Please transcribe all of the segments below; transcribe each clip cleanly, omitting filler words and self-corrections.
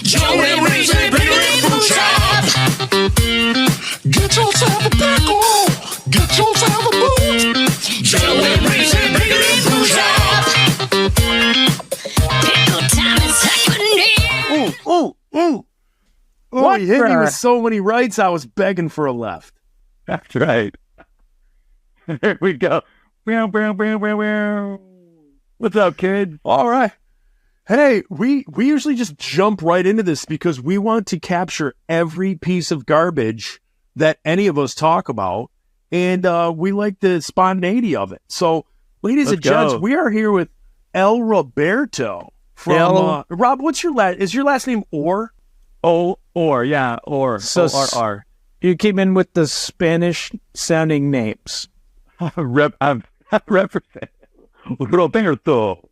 Joey Raisin, bring it in from shop. Get yourself a pickle. Get yourself a boot. Joey Raisin, bring it in from shop. Pickle time is happening. Ooh. Oh, he hit me with so many rights, I was begging for a left. That's right. There we go. What's up, kid? All right. Hey, we usually just jump right into this because we want to capture every piece of garbage that any of us talk about, and we like the spontaneity of it. So, ladies and gents, we are here with El Roberto from Rob. What's your is your last name Orr? Or. So O-R-R. You came in with the Spanish-sounding names. I'm represent Roberto.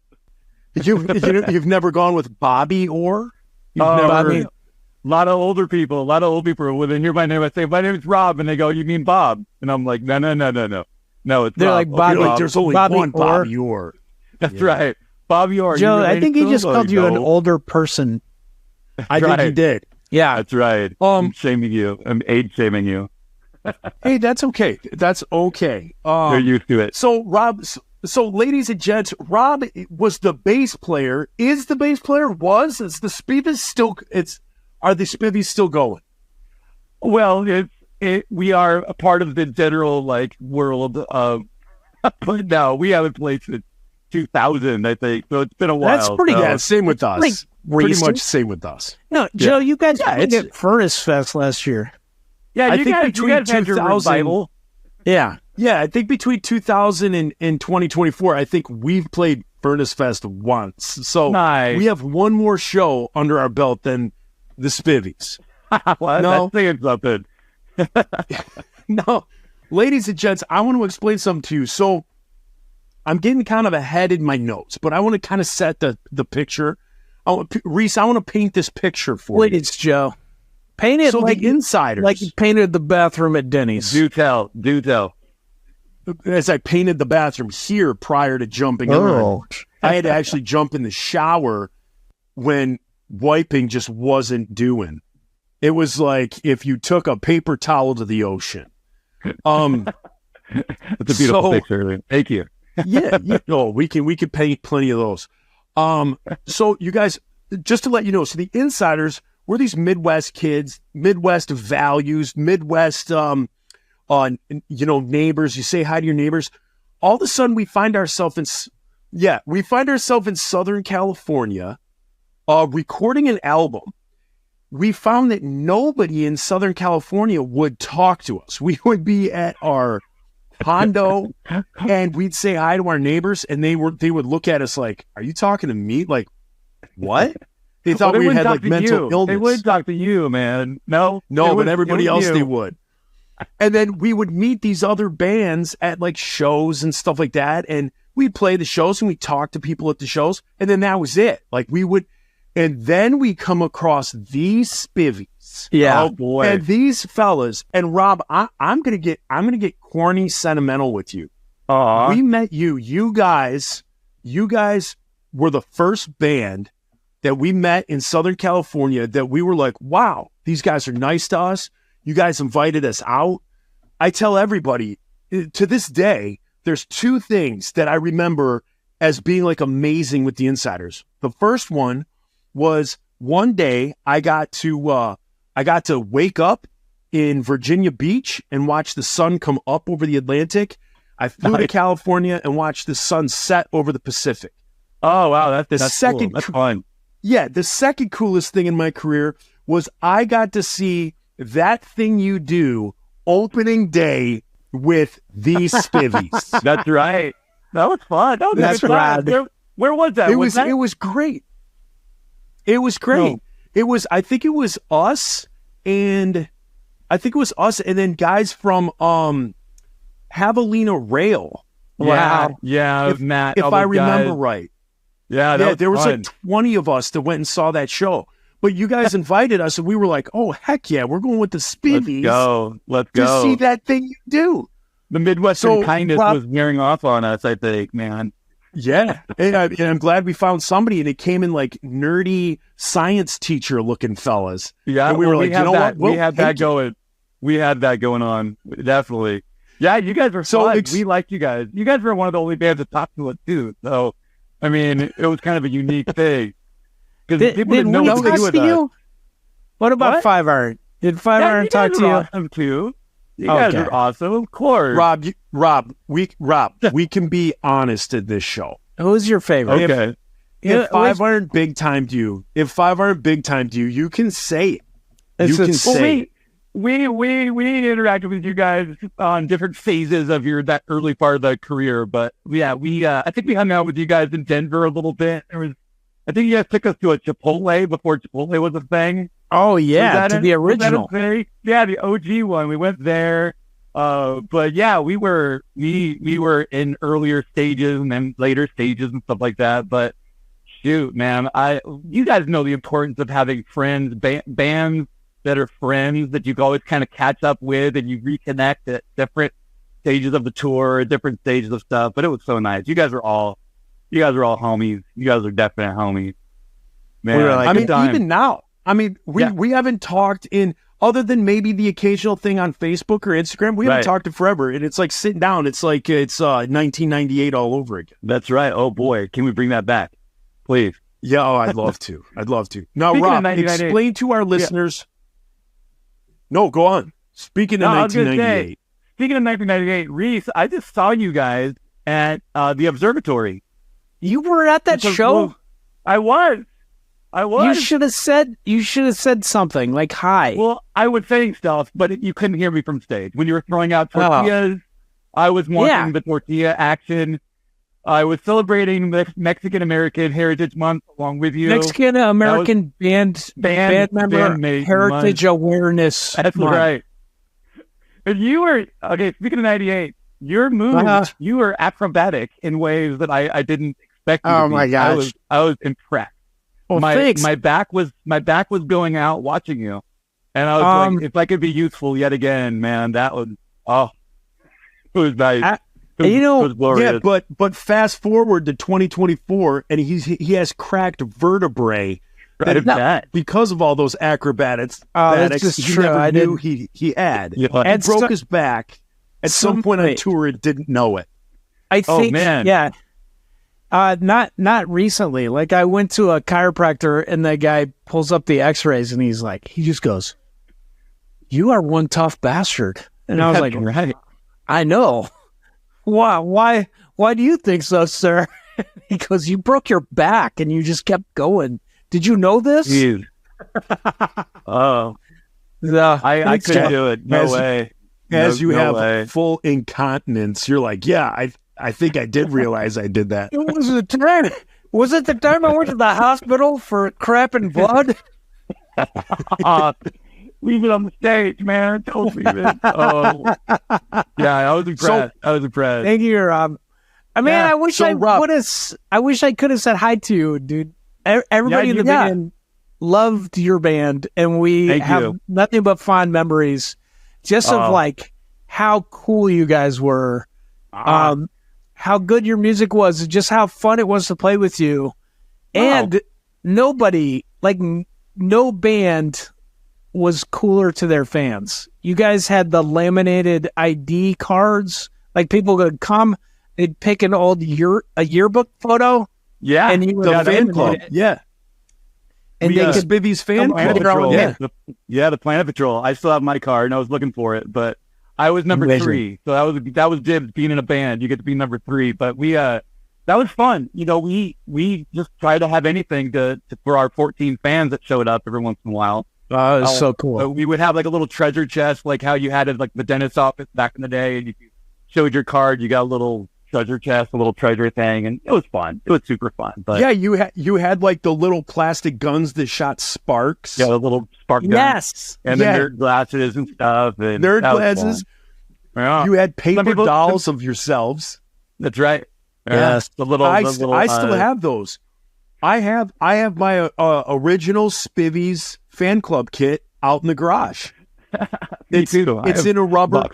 You've never gone with Bobby Orr? A lot of old people when they hear my name, I say, my name is Rob, and they go, you mean Bob? And I'm like, no, it's They're Rob. like, Bobby, like, there's only one Bobby Orr. That's right. Bobby Orr. Joe, I think he just called you an older person. I think he did. Yeah. That's right. I'm shaming you. I'm age shaming you. Hey, that's okay. That's okay. You're used to it. So, Rob, ladies and gents, Rob was the bass player. Is the bass player? Is the Spivies still? Are the Spivies still going? Well, we are a part of the general world of, but no, we haven't played since 2000, I think. So it's been a while. That's pretty good. Same with us. Pretty much same with us. No, Joe, you guys played at Furnace Fest last year. Yeah, I think between 2000. Yeah, I think between 2000 and 2024, I think we've played Furnace Fest once. So we have one more show under our belt than the Spivies. Well, that's saying something. No, ladies and gents, I want to explain something to you. So I'm getting kind of ahead in my notes, but I want to kind of set the picture. Reese, I want to paint this picture for you. It's Joe. Paint it like the insiders. Like you painted the bathroom at Denny's. Do tell. As I painted the bathroom here prior to jumping in, I had to actually jump in the shower when wiping just wasn't doing. It was like if you took a paper towel to the ocean. It's a beautiful picture. Thank you. Yeah. Oh, we can paint plenty of those. So you guys, just to let you know, so the insiders, we're these Midwest kids, Midwest values, Midwest, neighbors. You say hi to your neighbors. All of a sudden, we find ourselves in Southern California, recording an album. We found that nobody in Southern California would talk to us. We would be at our condo and we'd say hi to our neighbors, and they would look at us like, "Are you talking to me? Like, what?" They thought we had mental illness. They would talk to you, man. No, but everybody else they would. And then we would meet these other bands at shows and stuff like that, and we'd play the shows and we'd talk to people at the shows, and then that was it. And then we come across these Spivies. Yeah. Oh boy. And these fellas, and Rob, I'm gonna get corny sentimental with you. We met you. You guys were the first band that we met in Southern California that we were like, wow, these guys are nice to us. You guys invited us out. I tell everybody, to this day, there's two things that I remember as being amazing with the insiders. The first one was one day I got to wake up in Virginia Beach and watch the sun come up over the Atlantic. I flew to California and watched the sun set over the Pacific. Oh, wow. That's cool. That's fun. Yeah. The second coolest thing in my career was I got to see That Thing You Do opening day with these Spivies. That's right. That was fun. That's right. Where was that? It was great. It was great. No. I think it was us and then guys from Javelina Rail. Wow. Yeah. Matt. If I remember right. Yeah. There was fun. 20 of us that went and saw that show. But you guys invited us, and we were like, "Oh heck yeah, we're going with the Spivies. Let's go. To see That Thing You Do." The Midwestern kindness was wearing off on us, I think, man. Yeah, and I'm glad we found somebody, and it came in like nerdy science teacher looking fellas. Yeah, and we were like, you know what? We had that going. We had that going on, definitely. Yeah, you guys were fun. We liked you guys. You guys were one of the only bands that talked to us too. So, I mean, it was kind of a unique thing because people didn't know what to do with us. What about Five Iron? Did Five Iron talk to you? Awesome too. You guys are awesome, of course. Rob, we can be honest at this show. Who's your favorite? Okay. If Five Iron big timed you, you can say it. You can say it. We interacted with you guys on different phases of that early part of the career, but yeah, I think we hung out with you guys in Denver a little bit. I think you guys took us to a Chipotle before Chipotle was a thing. Oh yeah, to the original. Yeah, the OG one. We went there. But yeah, we were in earlier stages and then later stages and stuff like that. But shoot, man, you guys know the importance of having friends, bands that are friends that you can always kind of catch up with and you reconnect at different stages of the tour, different stages of stuff. But it was so nice. You guys are all homies. You guys are definite homies. Man, we were like, even now. We haven't talked in, other than maybe the occasional thing on Facebook or Instagram, we haven't talked in forever. And it's like sitting down. It's like it's 1998 all over again. That's right. Oh boy, can we bring that back, please? Yeah, I'd love to. Now, speaking Rob, explain to our listeners. Yeah. No, go on. Speaking of 1998. Speaking of 1998, Reese, I just saw you guys at the observatory. You were at that show? I was. You should have said something like hi. Well, I was saying stuff, but you couldn't hear me from stage. When you were throwing out tortillas, I was watching the tortilla action. I was celebrating Mexican American Heritage Month along with you. Mexican American band member Heritage Awareness That's Month. Right. And you were, speaking of 98, your moves, you were acrobatic in ways that I didn't expect you to be. My gosh. I was impressed. Well, thanks. My back was going out watching you, and I was like, if I could be useful yet again, man, that would it was nice. It was glorious. Yeah, but fast forward to 2024, and he has cracked vertebrae because of all those acrobatics. That's just he true. never knew he had. Yeah. He broke his back at some point on tour and didn't know it. I think, man. Yeah. Not recently. Like I went to a chiropractor and the guy pulls up the x-rays and he just goes, "You are one tough bastard." And I was like, right. I know. Why do you think so, sir? He goes, "You broke your back and you just kept going. Did you know this?" Jeez. I couldn't do it. No way. As you have full incontinence, you're like, yeah, I think I did realize I did that. It was the time. Was it the time I went to the hospital for crap and blood? Leave it on the stage, man. Don't leave it. Yeah, I was impressed. Thank you, Rob. I mean, I wish I could have said hi to you, dude. Everybody in the band loved your band, and we have nothing but fond memories, just of like how cool you guys were. How good your music was, just how fun it was to play with you. And nobody, like no band was cooler to their fans. You guys had the laminated ID cards. Like people would come, they'd pick an old yearbook photo. Yeah. And you the fan club. Yeah. And they could Spivies fan club. The Planet Patrol. I still have my card and I was looking for it, but I was number 3, so that was dibs being in a band. You get to be number 3, but that was fun. We just try to have anything to for our 14 fans that showed up every once in a while. Oh, it was so cool. We would have like a little treasure chest, like how you had it like the dentist's office back in the day, and you showed your card, you got a little treasure chest, a little treasure thing, and it was fun. It was super fun. But yeah, you had like the little plastic guns that shot sparks. Yeah, the little spark guns. Yes. And the nerd glasses and stuff. And nerd glasses. Yeah. You had paper dolls of yourselves. That's right. Yes. I still have those. I have my original Spivies fan club kit out in the garage. Me too. It's in a rubber.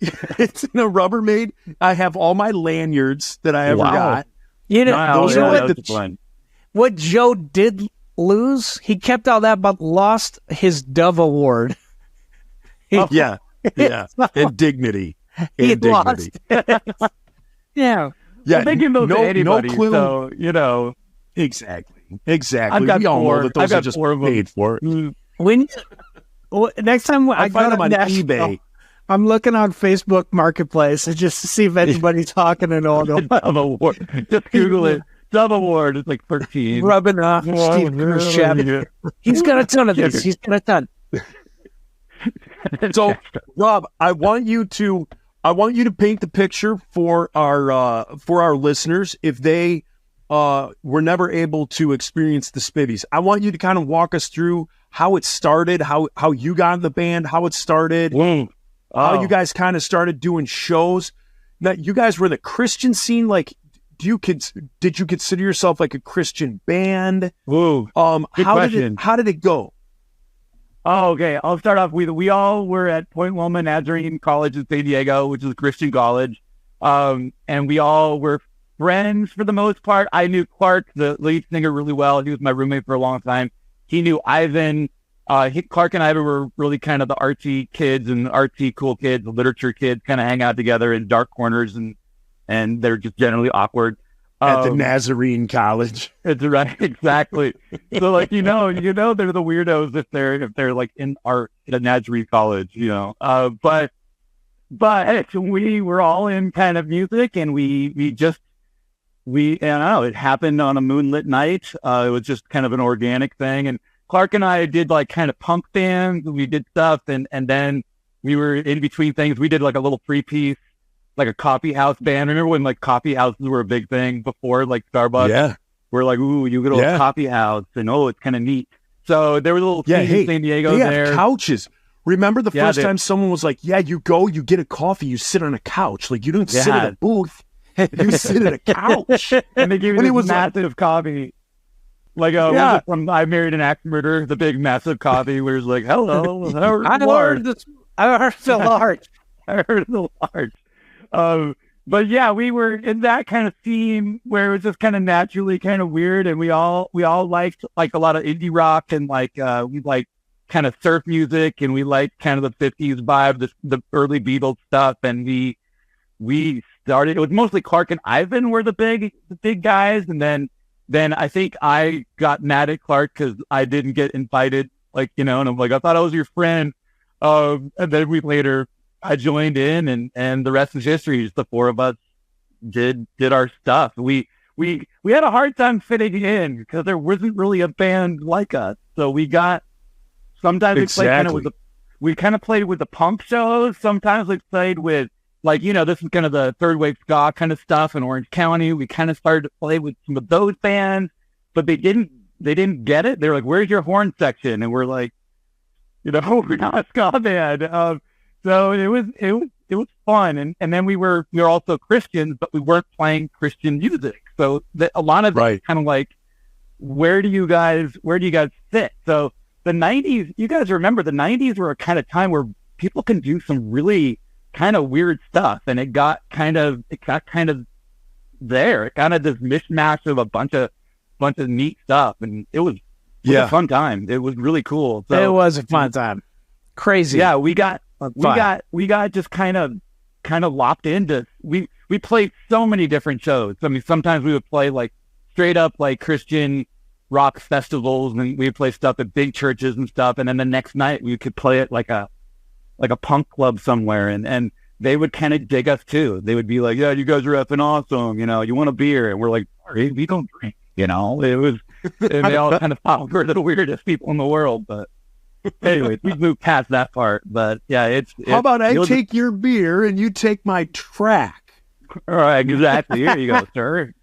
It's in a Rubbermaid. I have all my lanyards that I ever got. You know, what Joe did lose? He kept all that, but lost his Dove Award. Yeah. And dignity. He lost. Yeah. Well, they can move to anybody, no clue. So, you know. Exactly. I've got we all four. know that those I've got are just four of them. paid for. Next time I find go them on Nashville, eBay. I'm looking on Facebook Marketplace just to see if anybody's talking and all. Dove Award. Just Google it. Dove Award. It's like 13. Rubbing off Steve Khrushchev. He's got a ton of this. He's got a ton. So, Rob, I want you to paint the picture for our listeners if they were never able to experience the Spivies. I want you to kind of walk us through how it started, how you got in the band, how it started, how you guys kind of started doing shows. Now, you guys were the Christian scene. Like, did you consider yourself like a Christian band? Good question. How did it go? Oh, okay. I'll start off with, we all were at Point Loma Nazarene College in San Diego, which is a Christian college. And we all were friends for the most part. I knew Clark, the lead singer, really well. He was my roommate for a long time. He knew Ivan. Clark and Ivan were really kind of the artsy kids and artsy cool kids, the literature kids, kind of hang out together in dark corners, and they're just generally awkward. At the Nazarene College. It's right, exactly. So like they're the weirdos if they're like in a Nazarene College, you know. But we were all in kind of music, and we I don't know, it happened on a moonlit night. It was just kind of an organic thing, and Clark and I did like kind of punk bands. We did stuff, and then we were in between things. We did like a little 3-piece, like a coffee house band. Remember when like coffee houses were a big thing before, like Starbucks? Yeah. We're like, ooh, you get a coffee house, and it's kind of neat. So there was a little thing in San Diego there. Have couches. Remember the first time someone was like, you get a coffee, you sit on a couch. Like, you don't sit at a booth. You sit at a couch. And they gave me this massive coffee. Like, I Married an Axe Murderer, the big massive coffee where it's like, hello, I heard it's a large. I heard it's a large. But yeah, we were in that kind of scene where it was just kind of naturally kind of weird, and we all liked like a lot of indie rock, and like we liked kind of surf music, and we liked kind of the 50s vibe, the early Beatles stuff, and we started. It was mostly Clark and Ivan were the big guys, and then I think I got mad at Clark because I didn't get invited, like, you know, and I'm like, I thought I was your friend. And then a week later, I joined in, and the rest is history. Just the four of us did our stuff. We had a hard time fitting in because there wasn't really a band like us. So we got sometimes we kind of played with the punk shows. Sometimes we played with, like, you know, this is kind of the third wave ska kind of stuff in Orange County. We kind of started to play with some of those bands, but they didn't get it. They're like, "Where's your horn section?" And we're like, you know, we're not a ska band. So it was fun, and then we were also Christians, but we weren't playing Christian music. So a lot of it kind of like, where do you guys fit? So the 90s, you guys remember the 90s were a kind of time where people can do some really kind of weird stuff, and it got kind of there. It kind of this mishmash of a bunch of neat stuff, and it was a fun time. It was really cool. So, it was a fun time. Crazy. Yeah, we got just kind of locked into. We played so many different shows. I mean, sometimes we would play like straight up like Christian rock festivals, and we would play stuff at big churches and stuff. And then the next night we could play it like a punk club somewhere, and they would kind of dig us too. They would be like, "Yeah, you guys are effing awesome. You know, you want a beer?" And we're like, "Sorry, we don't drink." You know, it was, and they all kind of thought we're the weirdest people in the world. But anyways, we moved past that part. But yeah, how about I take your beer and you take my track? All right, exactly. Here you go, sir.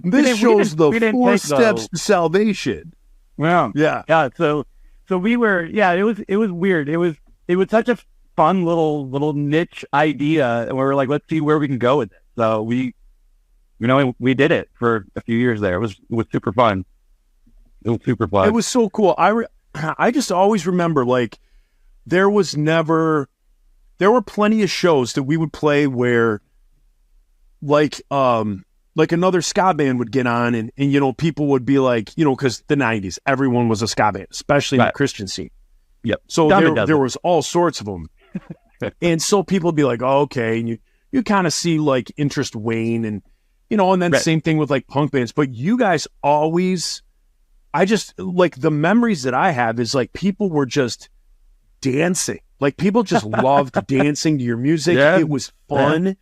This shows the 4 steps to salvation. Well, yeah. So we were, it was weird. It was such a fun little niche idea, and we were like, let's see where we can go with it. So we did it for a few years there. It was super fun. It was super fun. It was so cool. I just always remember, like, there was never there were plenty of shows that we would play where like another ska band would get on and you know, people would be like, you know, because the 90s, everyone was a ska band, especially in the Christian scene. Yep. So there was all sorts of them. And so people would be like, oh, okay. And you kind of see like interest wane and, you know, and then same thing with like punk bands. But you guys always, I just like the memories that I have is like people were just dancing. Like people just loved dancing to your music. Yeah. It was fun. Yeah.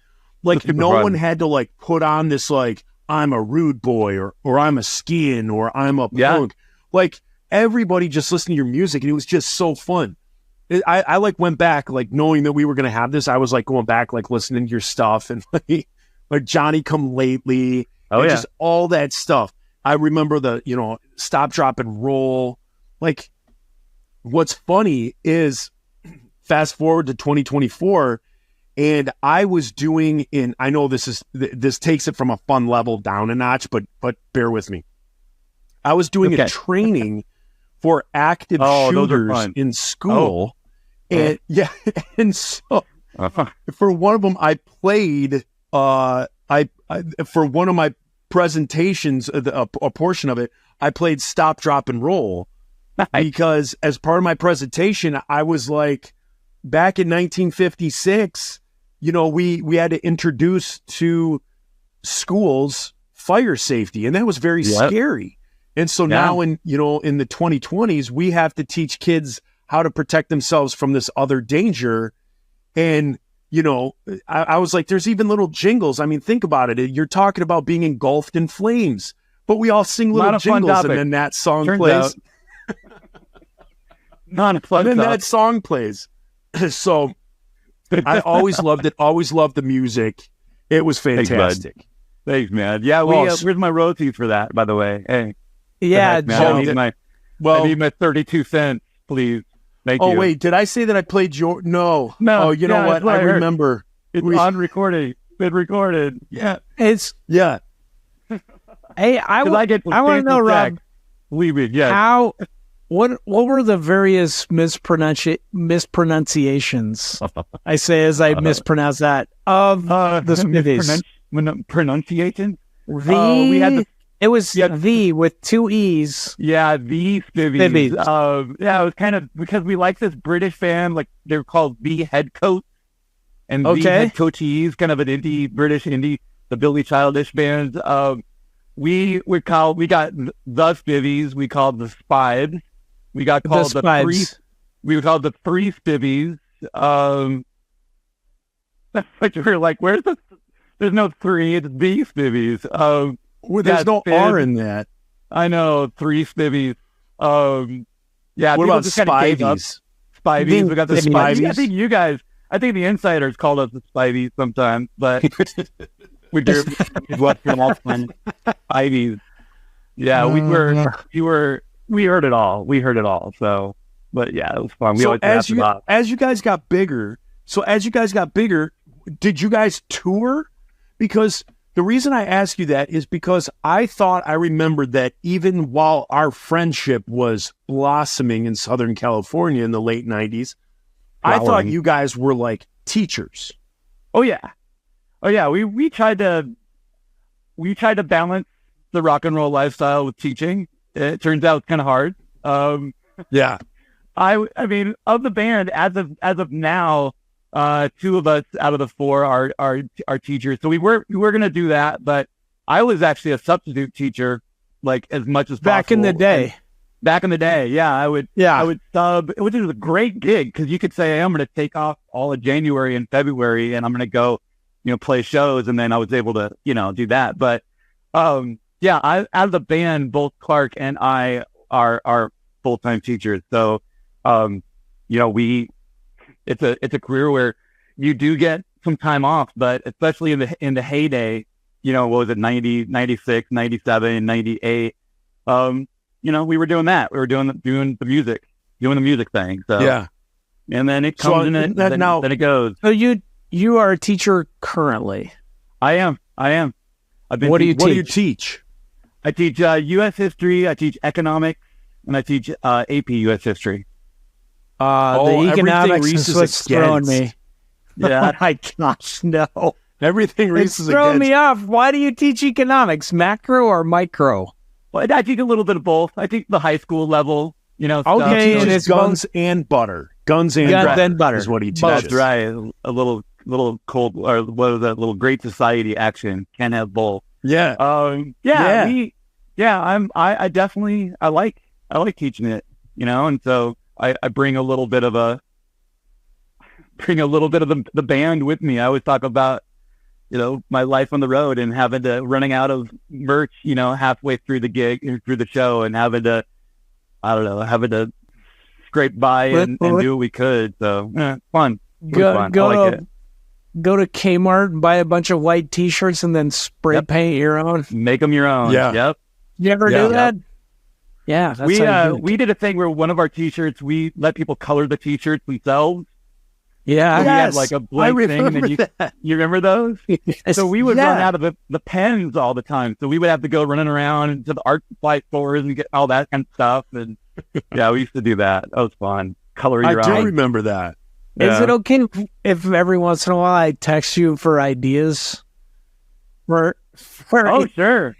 Like no one had to like put on this like I'm a rude boy or I'm a skin or I'm a punk. Like everybody just listened to your music and it was just so fun. I like went back like knowing that we were gonna have this. I was like going back like listening to your stuff and like Johnny Come Lately. Just all that stuff. I remember the, you know, Stop, Drop, and Roll. Like what's funny is fast forward to 2024. And I was doing I know this takes it from a fun level down a notch, but bear with me. I was doing a training for active shooters in school. And and so for one of them, I played, for one of my presentations, a portion of it, I played Stop, Drop, and Roll. Because as part of my presentation, I was like, back in 1956, you know, we had to introduce to schools fire safety, and that was very scary. And so now in the 2020s, we have to teach kids how to protect themselves from this other danger. And, you know, I was like, there's even little jingles. I mean, think about it. You're talking about being engulfed in flames, but we all sing little jingles and then that song plays. Not a fun and then that song plays. So I always loved it. Always loved the music. It was fantastic. Thanks, man. Yeah, where's my royalties for that, by the way? Hey. Yeah, heck, man. I need my 32 cents, please. Thank you. Oh, wait, did I say that I played your... No. Oh, you know what? I remember. It's on recording. Been recorded. Yeah. It's... Yeah. Hey, I want to know, Rob. Believe me, yeah. What were the various mispronunciations? I say as I mispronounce that of the Spivies. Pronunciation? We had it was the with two E's. Yeah, the Spivies. Yeah, it was kind of because we like this British band, like they're called the Head Coats, and the Head Coachees, kind of an British indie, the Billy Childish band. We got the Spivies. We called the Spives. We got called the three. We were called the three Spivies. But you were like, where's the? There's no three. It's the Spivies. There's no R in that. I know, three Spivies. Yeah. What about Spivies? Spivies. We got the Spivies. I think you guys. I think the insiders called us the Spivies sometimes, but we do Western Spivies. Yeah, we heard it all. So, but yeah, it was fun. We always as you guys got bigger. Did you guys tour? Because the reason I ask you that is because I remembered that even while our friendship was blossoming in Southern California in the late 90s, I thought you guys were like teachers. Oh yeah. We tried to balance the rock and roll lifestyle with teaching. It turns out it's kind of hard. Yeah. I mean, of the band as of now, two of us out of the four are teachers. So we were going to do that, but I was actually a substitute teacher, like as much as possible. Back in the day, yeah, I would sub, which is a great gig because you could say, hey, I'm going to take off all of January and February, and I'm going to go, play shows, and then I was able to, do that. But yeah, out of the band, both Clark and I are full-time teachers. So it's a career where you do get some time off, but especially in the heyday, what was it, 90, 96, 97, 98, we were doing that. We were doing the music thing. So yeah. And then it comes in it, then it goes. So you are a teacher currently? I am. What do you teach? I teach U.S. history, I teach economics, and I teach AP U.S. history. The economics is what's throwing me. Yeah. Oh my gosh, no. Everything Reese It's is throwing against. me off. Why do you teach economics, macro or micro? Well, I think a little bit of both. I think the high school level, stuff. Okay, and Teaches it's guns and butter. Guns and Guns butter, and butter. is what he teaches. That's right. A little cold, or what was that? Little Great Society action. Can't have both. Yeah. I definitely I like teaching it, and so I bring a little bit of the band with me. I always talk about my life on the road and running out of merch, halfway through the gig or through the show, and having to scrape by and do what we could. So fun. Fun. I like it. Go to Kmart and buy a bunch of white T-shirts and then spray paint your own. Make them your own. Yeah. Yep. You ever do that? Yeah. That's how you do it. We did a thing where one of our T-shirts, we let people color the T-shirts themselves. Yeah. So we had Yes, like a blank I thing, and then remember that. you remember those? So we would Yeah. run out of the pens all the time. So we would have to go running around to the art supply stores and get all that kind of stuff. And yeah, we used to do that. That was fun. Color your I do own. remember that. Is it okay if every once in a while I text you for ideas? Oh, sure.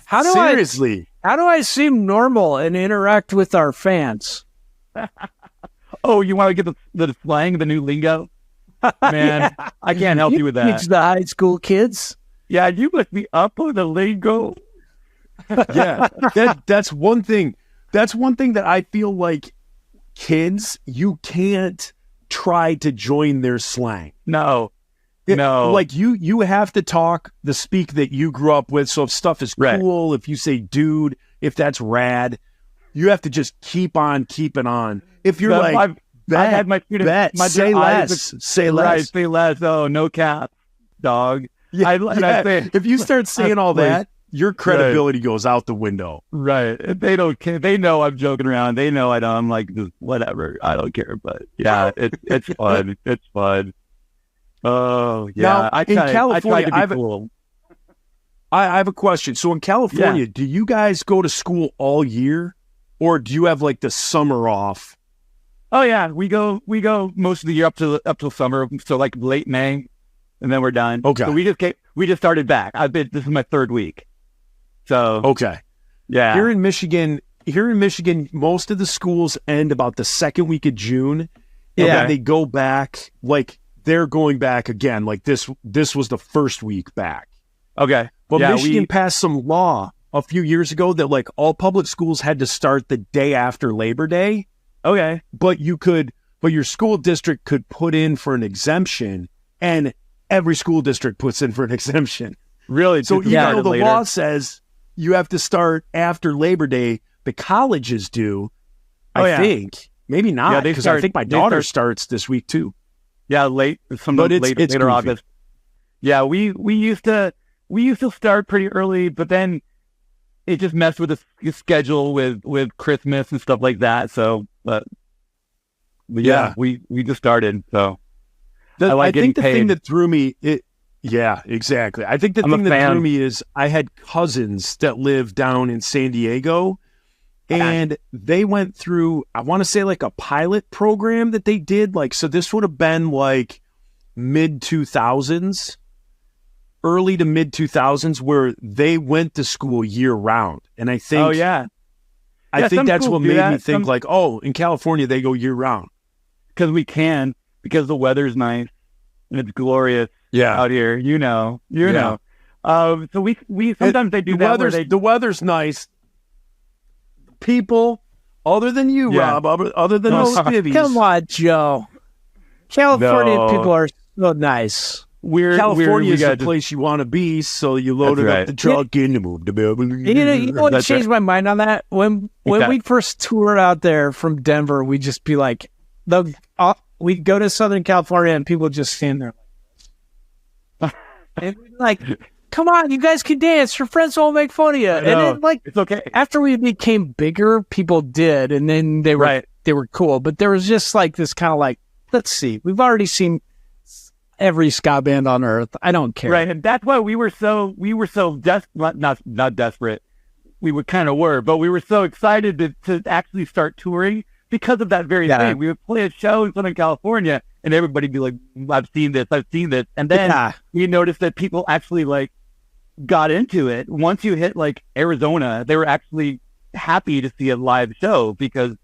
How do Seriously. I seem normal and interact with our fans? Oh, you want to get the slang, the new lingo? Man, I can't help you with that. Teach the high school kids. Yeah, you must be up on the lingo. Yeah. That's one thing. That's one thing that I feel like kids, you can't try to join their slang. No. Like you have to talk the speak that you grew up with. So if stuff is cool, if you say dude, if that's rad, you have to just keep on keeping on. If you're I've had my students, say less. Say less. Right, say less. Oh, no cap, dog. Yeah, I say, if you start saying all that, your credibility goes out the window. Right. They don't care. They know I'm joking around. They know I don't. I'm like, whatever. I don't care. But yeah, it's fun. It's fun. Oh yeah. Now, in California, I tried to be cool. I have a question. So in California, do you guys go to school all year, or do you have like the summer off? Oh yeah, we go most of the year up till summer. So like late May, and then we're done. Okay. So we just started back. This is my third week. So okay. Yeah. Here in Michigan, most of the schools end about the second week of June. And then they go back, like they're going back again. Like this was the first week back. Okay. But Michigan passed some law a few years ago that like all public schools had to start the day after Labor Day. Okay. But your school district could put in for an exemption, and every school district puts in for an exemption. Really? So even though the law says you have to start after Labor Day, the colleges do. I think. Maybe not, because I think my daughter starts this week too. Yeah, later August. Yeah, we used to start pretty early, but then it just messed with the schedule with Christmas and stuff like that. So, but yeah, we just started. So I think the thing that threw me, exactly. I think the thing that threw me is I had cousins that live down in San Diego, and they went through, I want to say like a pilot program that they did. Like, so this would have been like mid 2000s, early to mid 2000s, where they went to school year round. And I think, I think that's what made me think like, oh, in California, they go year round. Because the weather's nice and it's glorious out here, you know. So we sometimes they do that. The weather's nice. People, other than you, Rob, other than the Spivies. Come on, Joe. California people are so nice. California is the place you want to be, so you loaded up the truck and you moved to Beverly. You know what changed my mind on that? When we first toured out there from Denver, we'd just be like, we'd go to Southern California and people just stand there and we'd be like, come on, you guys can dance. Your friends won't make fun of you. And then, like, it's okay. After we became bigger, people did, and then they were cool. But there was just like this kind of like, let's see, we've already seen every ska band on earth. I don't care. Right, and that's why we were so not desperate. We kind of were, but we were so excited to actually start touring because of that very thing. We would play a show in Southern California, and everybody'd be like, I've seen this, and then we noticed that people actually like got into it. Once you hit like Arizona, they were actually happy to see a live show because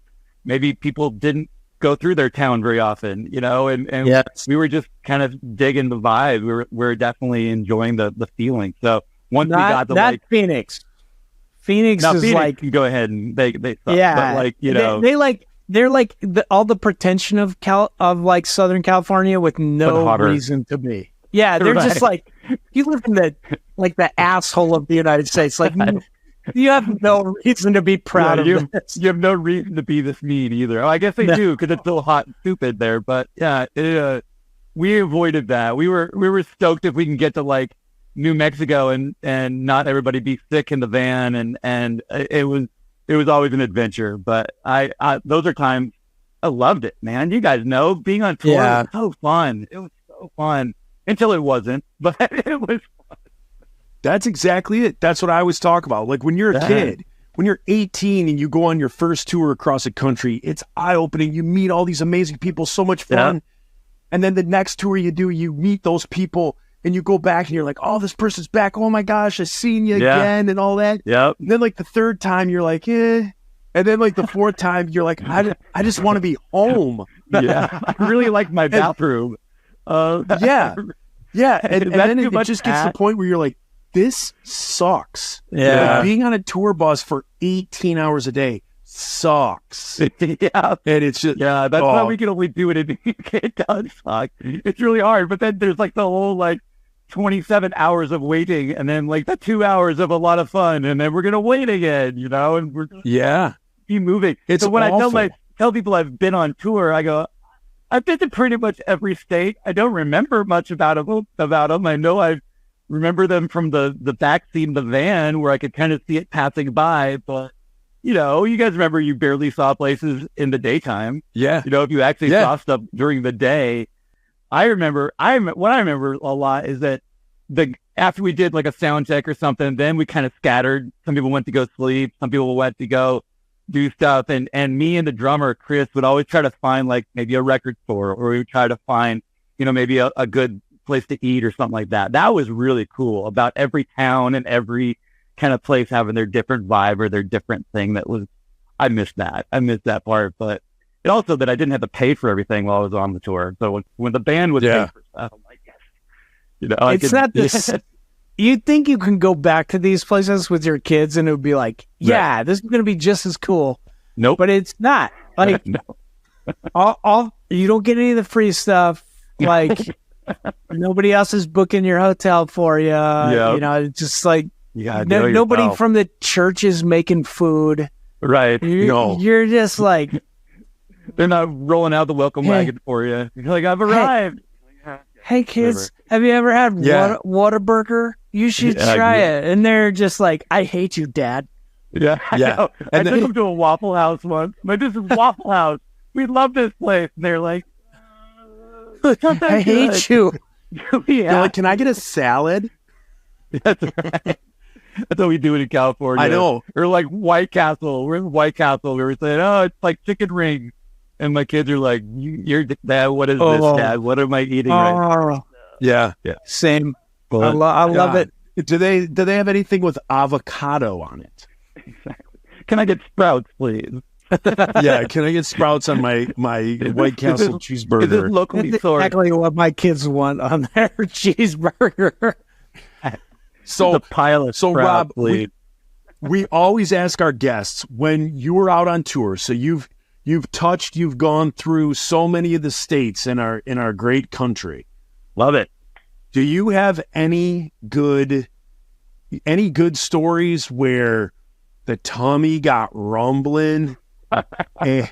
maybe people didn't go through their town very often, you know, and we were just kind of digging the vibe. We're definitely enjoying the feeling. So once we got to like Phoenix is Phoenix, like, you go ahead and they suck, but like, you know, they're like all the pretension of like Southern California with no reason to be. Yeah, they're just like, you live in the asshole of the United States. Like, you have no reason to be proud of this. You have no reason to be this mean either. Oh, I guess they do because it's so hot and stupid there. But yeah, we avoided that. We were stoked if we can get to like New Mexico and not everybody be sick in the van, and it was always an adventure. But I those are times I loved it, man. You guys know being on tour was so fun. It was so fun until it wasn't, but it was fun. That's exactly it. That's what I always talk about. Like when you're a kid, when you're 18 and you go on your first tour across the country, it's eye-opening. You meet all these amazing people, so much fun. Yeah. And then the next tour you do, you meet those people and you go back and you're like, oh, this person's back. Oh my gosh, I've seen you again and all that. Yep. And then like the third time you're like, eh. And then like the fourth time you're like, I just want to be home. Yeah. I really like my bathroom. Yeah. And then it just gets to the point where you're like, this sucks. Yeah. Like being on a tour bus for 18 hours a day sucks. Yeah. And it's just... Yeah, that's why we can only do it in the UK. It does suck. It's really hard. But then there's like the whole like 27 hours of waiting and then like the 2 hours of a lot of fun. And then we're going to wait again, you know, and we're going to keep moving. It's so when awful. I tell people I've been on tour, I go, I've been to pretty much every state. I don't remember much about them. I know I remember them from the back seat of the van where I could kind of see it passing by. But, you know, you guys remember you barely saw places in the daytime. Yeah. You know, if you actually saw stuff during the day. What I remember a lot is that after we did like a sound check or something, then we kind of scattered. Some people went to go sleep. Some people went to go do stuff. And me and the drummer, Chris, would always try to find like maybe a record store, or we would try to find, you know, maybe a good place to eat or something like that. That was really cool about every town and every kind of place having their different vibe or their different thing. I missed that part, but it also that I didn't have to pay for everything while I was on the tour. So when the band would pay for stuff, I'm like, yes, you know, it's not this. You'd think you can go back to these places with your kids and it would be like, yeah, this is going to be just as cool. Nope. But it's not. Like, all you don't get any of the free stuff. Like, nobody else is booking your hotel for you. Yeah. You know, it's just like, nobody from the church is making food. Right. You're just like... They're not rolling out the welcome wagon for you. You're like, I've arrived. Hey kids, have you ever had Whataburger? You should try it. And they're just like, I hate you, Dad. Yeah. I took them to a Waffle House once. Like, this is Waffle House. We love this place. And they're like, I hate you. They're like, can I get a salad? That's right. That's how we do it in California. I know. Or like White Castle. We're in White Castle. We were saying, oh, it's like chicken rings. And my kids are like, "You're Dad. What is this, Dad? What am I eating right now?" Yeah. Same. But, I love it. Do they have anything with avocado on it? Exactly. Can I get Sprouts, please? Yeah. Can I get Sprouts on my White Castle cheeseburger? Is this locally sourced? Exactly what my kids want on their cheeseburger. So a pile of Sprouts, Rob, please. we always ask our guests, when you were out on tour, so you've gone through so many of the states in our great country. Love it. Do you have any good stories where the tummy got rumbling and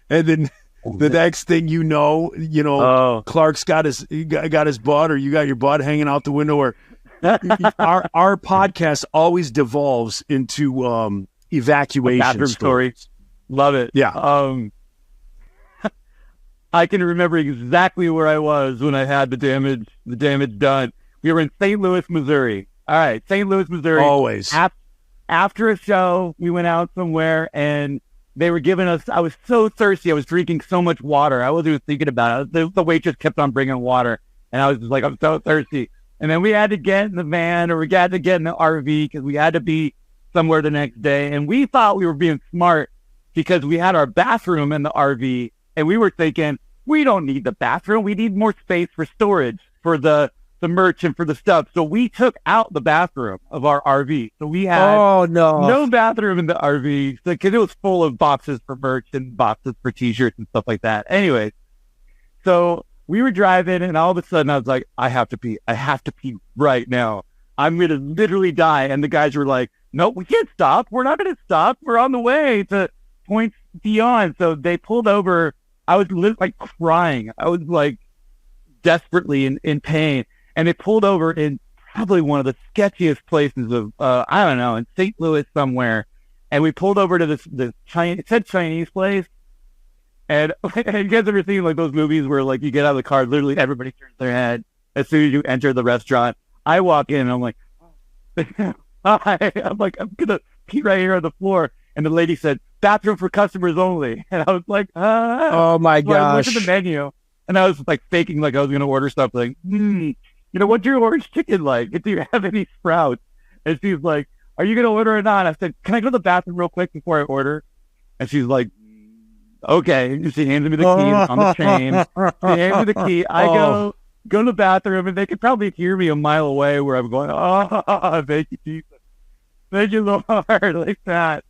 then the next thing you know, Clark's got his butt, or you got your butt hanging out the window, or our podcast always devolves into evacuation bathroom stories. Love it. Yeah. I can remember exactly where I was when I had the damage done. We were in St. Louis, Missouri. All right, St. Louis, Missouri. Always. After a show, we went out somewhere, and they were giving us, I was so thirsty. I was drinking so much water. I wasn't even thinking about it. The waitress kept on bringing water. And I was just like, I'm so thirsty. And then we had to get in the van, or we had to get in the RV because we had to be somewhere the next day. And we thought we were being smart because we had our bathroom in the RV. And we were thinking, we don't need the bathroom. We need more space for storage for the merch and for the stuff. So we took out the bathroom of our RV. So we had no bathroom in the RV because it was full of boxes for merch and boxes for t-shirts and stuff like that. Anyway, so we were driving, and all of a sudden I was like, I have to pee. I have to pee right now. I'm going to literally die. And the guys were like, no, we can't stop. We're not going to stop. We're on the way to points beyond. So they pulled over. I was like crying. I was like desperately in pain. And they pulled over in probably one of the sketchiest places of, I don't know, in St. Louis somewhere. And we pulled over to this Chinese, it said Chinese place. And you guys ever seen like those movies where like you get out of the car, literally everybody turns their head as soon as you enter the restaurant? I walk in and I'm like, hi. I'm like, I'm going to pee right here on the floor. And the lady said, bathroom for customers only. And I was like, oh my gosh. I looked at the menu and I was like faking like I was going to order something. You know, what's your orange chicken like? Do you have any sprouts? And she's like, are you going to order or not? I said, can I go to the bathroom real quick before I order? And she's like, okay. And she handed me the key on the chain. She handed me the key. I go to the bathroom, and they could probably hear me a mile away where I'm going, oh, thank you, Jesus. Thank you, Lord, like that.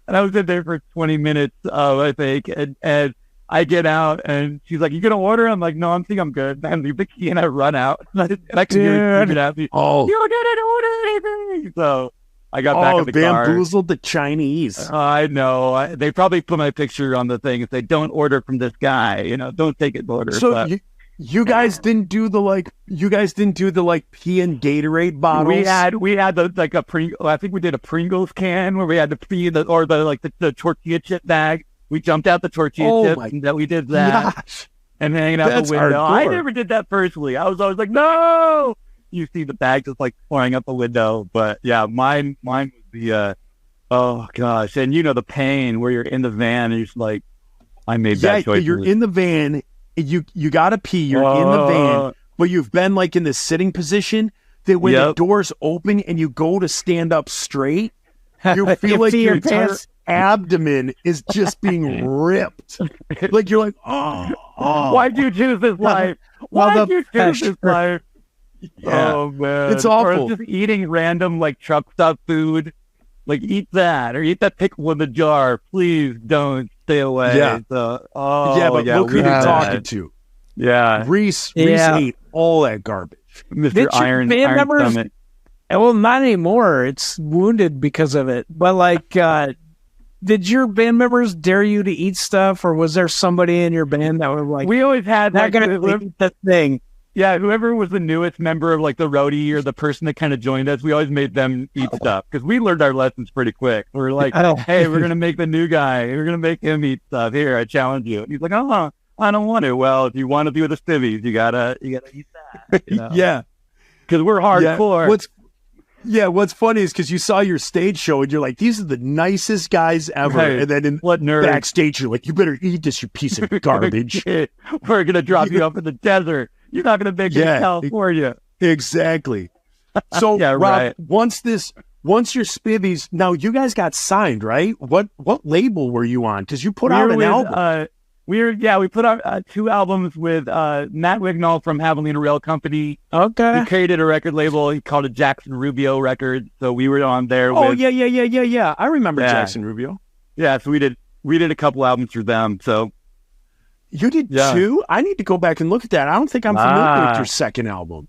And I was in there for 20 minutes, I think, and I get out, and she's like, you going to order? I'm like, no, I think I'm good. And I leave the key, and I run out. And I can hear her screaming at me, you didn't order anything! So I got back in the car. Bamboozled the Chinese. I know. They probably put my picture on the thing and say, don't order from this guy. You know, don't take it to order. So you guys didn't do the pee and Gatorade bottles? We had I think we did a Pringles can where we had to pee the tortilla chip bag. We jumped out the tortilla chip and we did that. Gosh. And hanging out the window. Hardcore. I never did that personally. I was always like, no. You see the bag just like flying out the window. But yeah, mine was the oh gosh. And you know the pain where you're in the van and you're just like, I made bad choices. You're in the van, you gotta pee, you're in the van, but you've been like in this sitting position that when the doors open and you go to stand up straight, you feel like your entire abdomen is just being ripped. Like you're like, why'd you choose this life? Why'd you choose this life? Yeah. Oh man, it's awful. Or just eating random like truck stop food, like eat that or eat that pickle in the jar. Please don't stay away. Yeah, but look who you're talking to. Yeah, Reese ate all that garbage. Mr. Iron Stomach. Well, not anymore. It's wounded because of it. But like, did your band members dare you to eat stuff, or was there somebody in your band that was like, we always had not going to eat that thing? Yeah, whoever was the newest member of like the roadie or the person that kind of joined us, we always made them eat stuff because we learned our lessons pretty quick. We were like, hey, we're gonna make the new guy. We're gonna make him eat stuff. Here, I challenge you. And he's like, oh, I don't want to. Well, if you want to be with the Spivies, you gotta eat that. You know? Yeah, because we're hardcore. What's funny is because you saw your stage show and you're like, these are the nicest guys ever. Right. And then in backstage, you're like, you better eat this, you piece of garbage. We're gonna drop you off in the desert. You're not going to make it in California. Exactly. So, Rob, once your Spivies, now you guys got signed, right? What label were you on? Because you put out an album. We put out 2 albums with Matt Wignall from Javelina Rail Company. Okay. He created a record label. He called it Jackson Rubio Records. So we were on there. Yeah. I remember Jackson Rubio. Yeah, so we did a couple albums through them. So. You did 2? I need to go back and look at that. I don't think I'm familiar with your second album.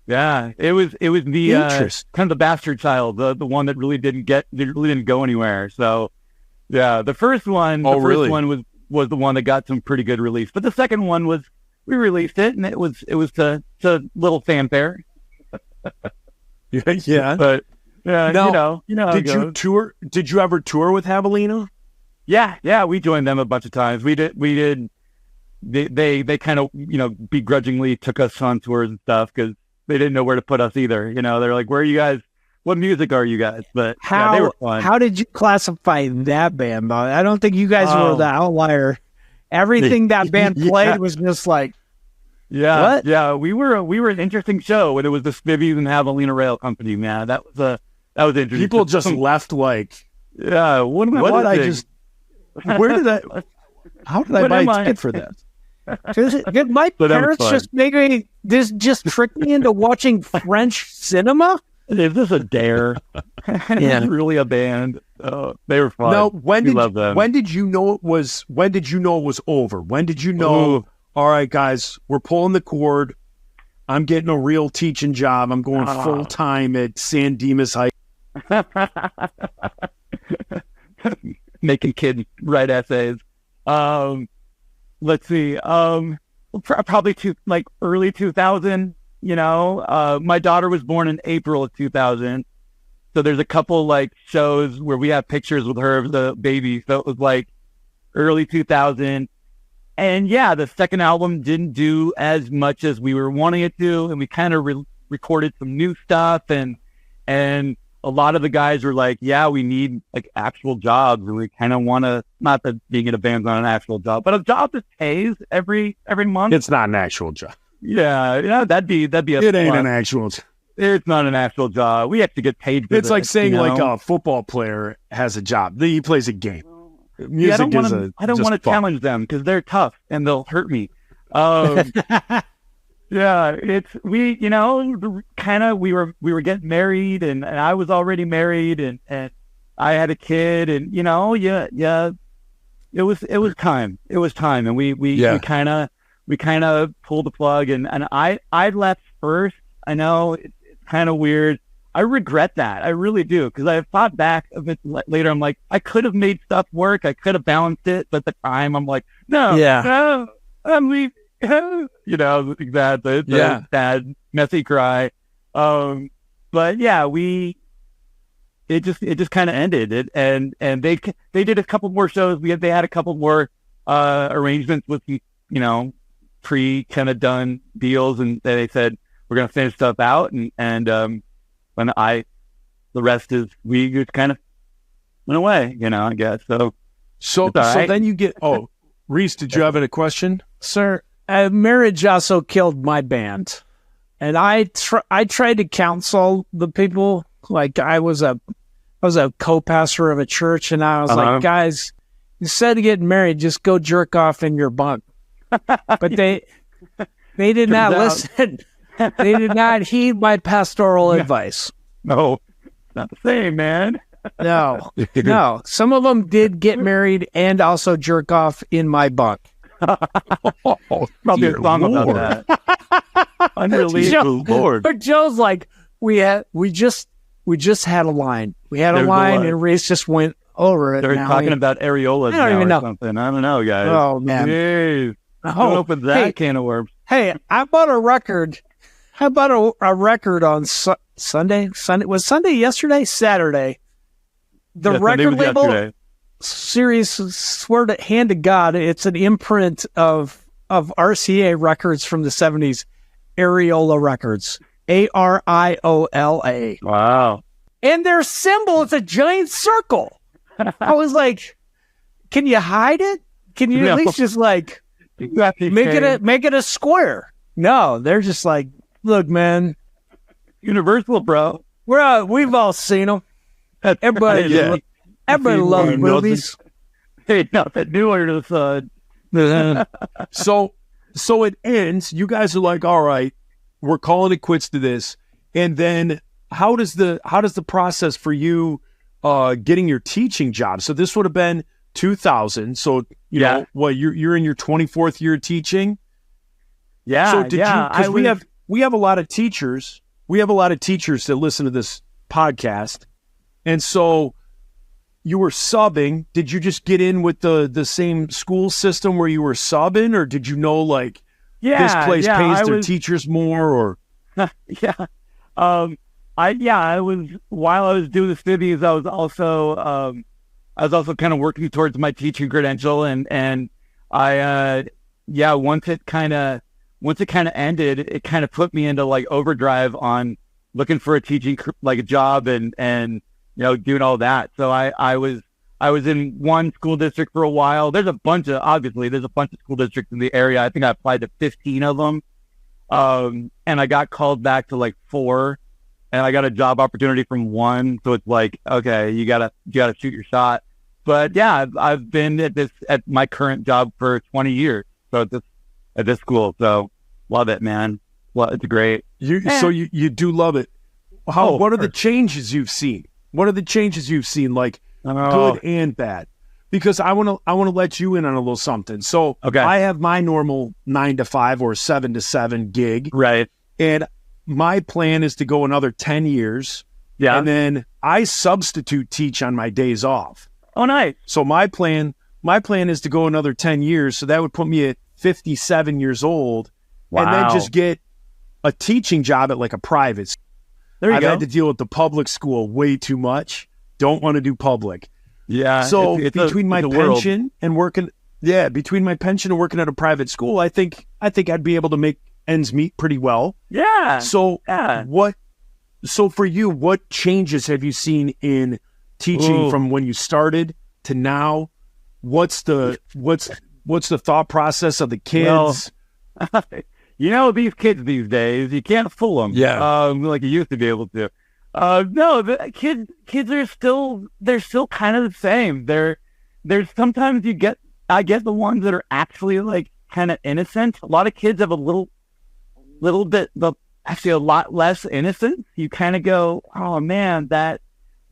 Yeah, it was the kind of the bastard child, the one that really didn't go anywhere. So, yeah, the first one, first one was the one that got some pretty good release. But the second one we released it, and it was to little fanfare. Yeah, but now, you know. Did you tour? Did you ever tour with Javelina? Yeah, we joined them a bunch of times. We did. They kind of, begrudgingly took us on tours and stuff because they didn't know where to put us either. You know, they're like, where are you guys what music are you guys? But yeah, they were fun. How did you classify that band? I don't think you guys were the outlier. Everything that band played was just like, what? Yeah. We were an interesting show when it was the Spivies and Javelina Rail Company. Man, that was interesting. People just left like, yeah. What did I just? Where did I? How did I buy a ticket for that? Did my parents just trick me into watching French cinema? Is this a dare? Yeah, really a band. They were fun. No, when did you know it was over? When did you know? All right, guys, we're pulling the cord. I'm getting a real teaching job. I'm going full time at San Dimas High. Making kids write essays. Let's see. Probably early 2000. My daughter was born in April of 2000. So there's a couple shows where we have pictures with her of the baby. So it was early 2000. And yeah, the second album didn't do as much as we were wanting it to. And we kind of recorded some new stuff. And a lot of the guys were like, yeah, we need actual jobs. And we kind of want to, not that being in a band's not an actual job, but a job that pays every month. It's not an actual job. Yeah, that'd be a It ain't an actual job. It's not an actual job. We have to get paid for it's like saying a football player has a job. He plays a game. Music I don't want to challenge them because they're tough and they'll hurt me. Yeah, we were getting married and I was already married and I had a kid and it was time. It was time and we kind of pulled the plug and I left first. I know it's kind of weird. I regret that. I really do. Because I thought back a bit later. I'm like, I could have made stuff work. I could have balanced it. But at the time, I'm like, no, I'm leaving. Exactly. It's a sad, messy cry. But yeah, it just kind of ended. And they did a couple more shows. They had a couple more arrangements with, pre kind of done deals. And they said, we're going to finish stuff out. And the rest is, we just kind of went away, I guess. So then you get, Reese, did you have a question? Sir, marriage also killed my band. And I tried to counsel the people. I was a co-pastor of a church and I was like, guys, instead of getting married, just go jerk off in your bunk. But they did not listen. They did not heed my pastoral advice. No, not the same, man. No. Some of them did get married and also jerk off in my bunk. Probably a song about that. Unbelievable, Lord. But Joe's like, we just had a line. We had a line, and Reese just went over it. They're talking about areolas now or something. I don't know, guys. Oh man, jeez. Don't open that can of worms. Hey, I bought a record. How about a record on Sunday? Was Sunday yesterday? Saturday. The record label yesterday. Series, swear to hand to God, it's an imprint of RCA records from the 70s, Areola Records, Ariola. Wow. And their symbol is a giant circle. I was like, can you hide it? Can you at least just make it a square? No, they're just like, look, man. Universal, bro. We've all seen them. Everybody loves movies. Hey, not that new under the sun. So it ends. You guys are like, all right, we're calling it quits to this. And then how does the process for you getting your teaching job? So this would have been 2000. So you know what? You're in your 24th year of teaching. Yeah. So did you? Because we have a lot of teachers. We have a lot of teachers that listen to this podcast, and so you were subbing. Did you just get in with the same school system where you were subbing, or did you know this place pays their teachers more? Or I was, while I was doing the Spivies, I was also kind of working towards my teaching credential, and I once it kind of ended, it kind of put me into overdrive on looking for a teaching like a job and doing all that. So I was in one school district for a while. There's a bunch of school districts in the area. I think I applied to 15 of them. And I got called back to like 4, and I got a job opportunity from 1. So it's like, okay, you gotta shoot your shot. But yeah, I've been at my current job for 20 years. So at this school. So love it, man. Well, it's great. So you do love it. What are the changes you've seen? What are the changes you've seen, like good and bad? Because I want to let you in on a little something. So I have my normal 9 to 5 or 7 to 7 gig. Right. And my plan is to go another 10 years. Yeah. And then I substitute teach on my days off. Oh, nice. So my plan is to go another 10 years. So that would put me at 57 years old. Wow. And then just get a teaching job at like a private school. There you go. I've had to deal with the public school way too much. Don't want to do public. Yeah. So between my pension and working at a private school, I think I'd be able to make ends meet pretty well. Yeah. So for you, what changes have you seen in teaching from when you started to now? What's the thought process of the kids? Well, these kids these days, you can't fool them. Yeah. Like you used to be able to. No, the kids are they're still kind of the same. There's sometimes I get the ones that are actually like kind of innocent. A lot of kids have a little bit, but actually a lot less innocence. You kind of go, oh man, that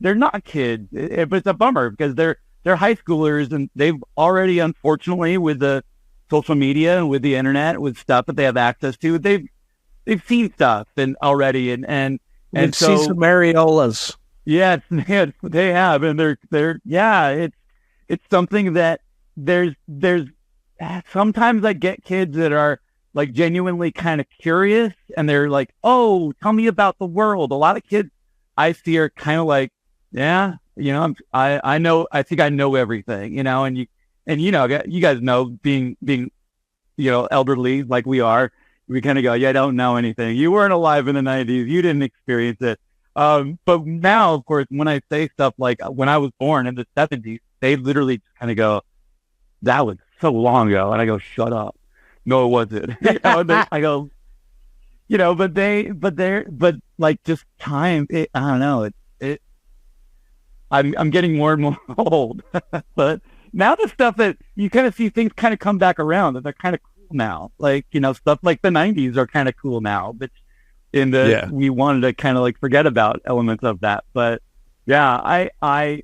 they're not kids. But it's a bummer because they're high schoolers and they've already, unfortunately, with the social media and with the internet, with stuff that they have access to, they've seen stuff already and so see some areolas. Yeah, they have, and it's something that there's sometimes I get kids that are like genuinely kind of curious, and they're like, "Oh, tell me about the world." A lot of kids I see are kind of like, "Yeah, I know. I think I know everything," and you guys know being elderly like we are. We kind of go, yeah, I don't know anything. You weren't alive in the 90s. You didn't experience it. But now, of course, when I say stuff like when I was born in the 70s, they literally kind of go, that was so long ago. And I go, shut up. No, it wasn't. I go, but like just time. I don't know. I'm getting more and more old. But now the stuff that you kind of see things kind of come back around, that they're kind of now, like stuff like the 90s are kind of cool now, but we wanted to kind of like forget about elements of that. But yeah,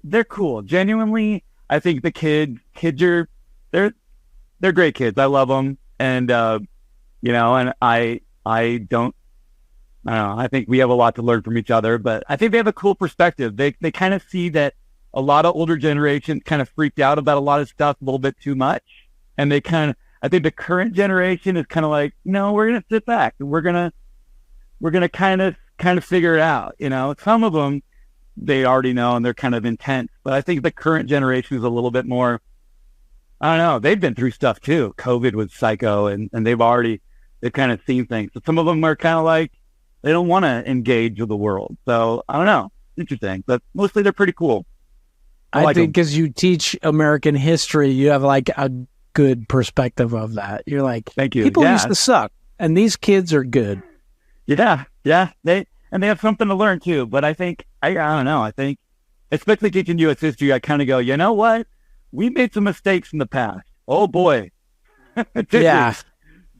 they're cool. Genuinely, I think the kids are they're great kids. I love them, and and I don't know. I think we have a lot to learn from each other, but I think they have a cool perspective. They kind of see that a lot of older generations kind of freaked out about a lot of stuff a little bit too much, and I think the current generation is kind of like, no, we're going to sit back and we're going to kind of figure it out. Some of them, they already know and they're kind of intense, but I think the current generation is a little bit more, I don't know. They've been through stuff too. COVID was psycho and they've kind of seen things. So some of them are kind of like, they don't want to engage with the world. So I don't know. Interesting, but mostly they're pretty cool. I think because you teach American history, you have like a good perspective of that. You're like, thank you. People used to suck, and these kids are good. Yeah. They have something to learn too. But I think I don't know. I think, especially teaching U.S. history, I kind of go, you know what? We made some mistakes in the past. Oh boy. Yeah.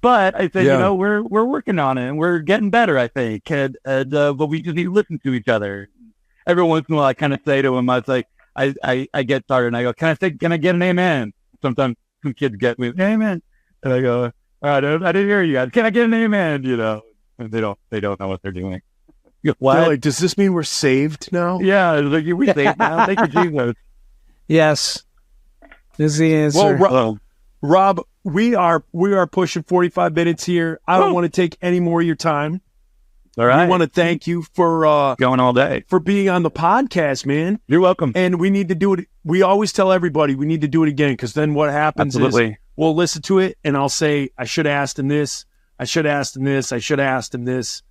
But I said, we're working on it and we're getting better. I think, but we just need to listen to each other. Every once in a while, I kind of say to him, I was like, I get started and I go, can I get an amen? Sometimes some kids get me, amen. And I go, I didn't hear you guys. Can I get an amen? And they don't know what they're doing. What? They're like, does this mean we're saved now? Yeah. It's like, we're saved now. Thank you, Jesus. Yes. This is the answer. Well, Rob, we are pushing 45 minutes here. I don't want to take any more of your time. All right. We want to thank you for going all day, for being on the podcast, man. You're welcome. And we need to do it. We always tell everybody we need to do it again, because then what happens is we'll listen to it and I'll say, I should have asked him this. I should have asked him this. I should have asked him this.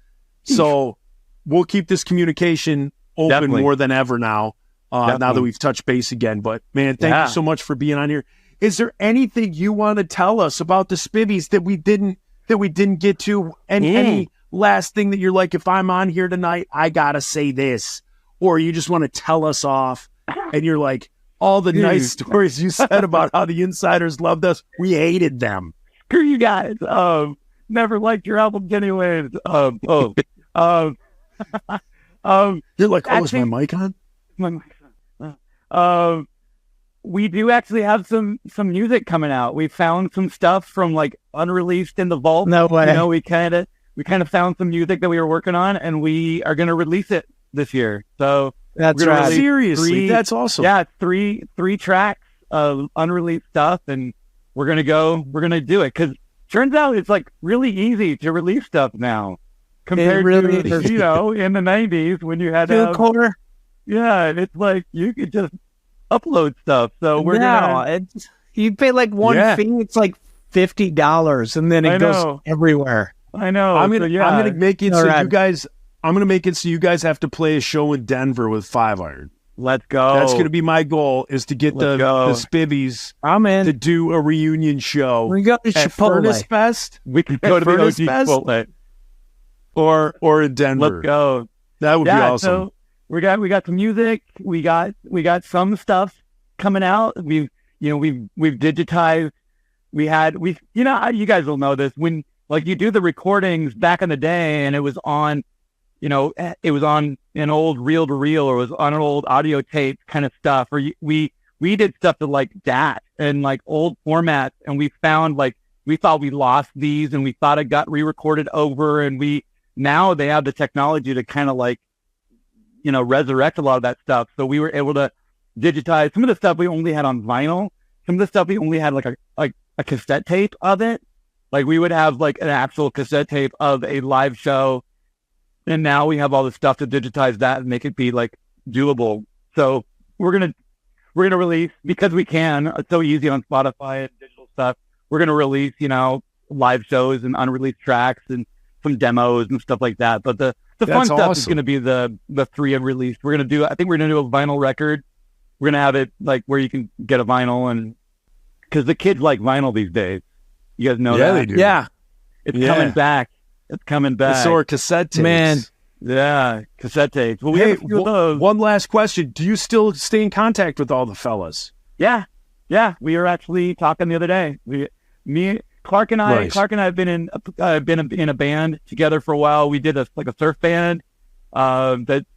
So we'll keep this communication open Definitely. more than ever now. Now that we've touched base again. But man, thank you so much for being on here. Is there anything you want to tell us about the Spivies that we didn't get to? And any last thing that you're like, if I'm on here tonight, I gotta say this, or you just want to tell us off, and you're like, all the nice stories you said about how the insiders loved us, we hated them. Screw you guys. Never liked your album anyways. You're like, oh, is my mic on? My mic's on. We do actually have some music coming out. We found some stuff from like unreleased in the vault. No way. You know, we kind of found some music that we were working on, and we are going to release it this year. So that's right. Seriously, that's awesome. Yeah, three tracks of unreleased stuff, and we're gonna do it because turns out it's like really easy to release stuff now compared to in the 90s when you had to quarter. Yeah, it's like you could just upload stuff. So we're you pay like one fee. It's like $50, and then it goes everywhere. I know. I'm gonna make it so you guys. I'm gonna make it so you guys have to play a show in Denver with 5-Iron. Let's go. That's gonna be my goal, is to get the Spivies to do a reunion show. We go to Chipotle. Furnace Fest. We can go to the OG Chipotle. Or in Denver. Let's go. That would be awesome. So we got some music. We got some stuff coming out. We've digitized. You guys will know this when like you do the recordings back in the day, and it was on. It was on an old reel-to-reel, or it was on an old audio tape kind of stuff. Or we did stuff to like that and like old formats, and we found like we thought we lost these, and we thought it got re-recorded over, and now they have the technology to kind of like resurrect a lot of that stuff. So we were able to digitize some of the stuff we only had on vinyl. Some of the stuff we only had like a cassette tape of it. Like we would have like an actual cassette tape of a live show. And now we have all the stuff to digitize that and make it be like doable. So we're gonna release, because we can. It's so easy on Spotify and digital stuff. We're gonna release, live shows and unreleased tracks and some demos and stuff like that. But the fun stuff is gonna be the free unreleased. I think we're gonna do a vinyl record. We're gonna have it like where you can get a vinyl, and because the kids like vinyl these days. You guys know that? Yeah, they do. Yeah, it's coming back. It's coming back. So are cassette tapes. Man. Yeah, cassette tapes. Well, we have a few of those. One last question. Do you still stay in contact with all the fellas? Yeah. We were actually talking the other day. Clark and I have been in a band together for a while. We did a surf band.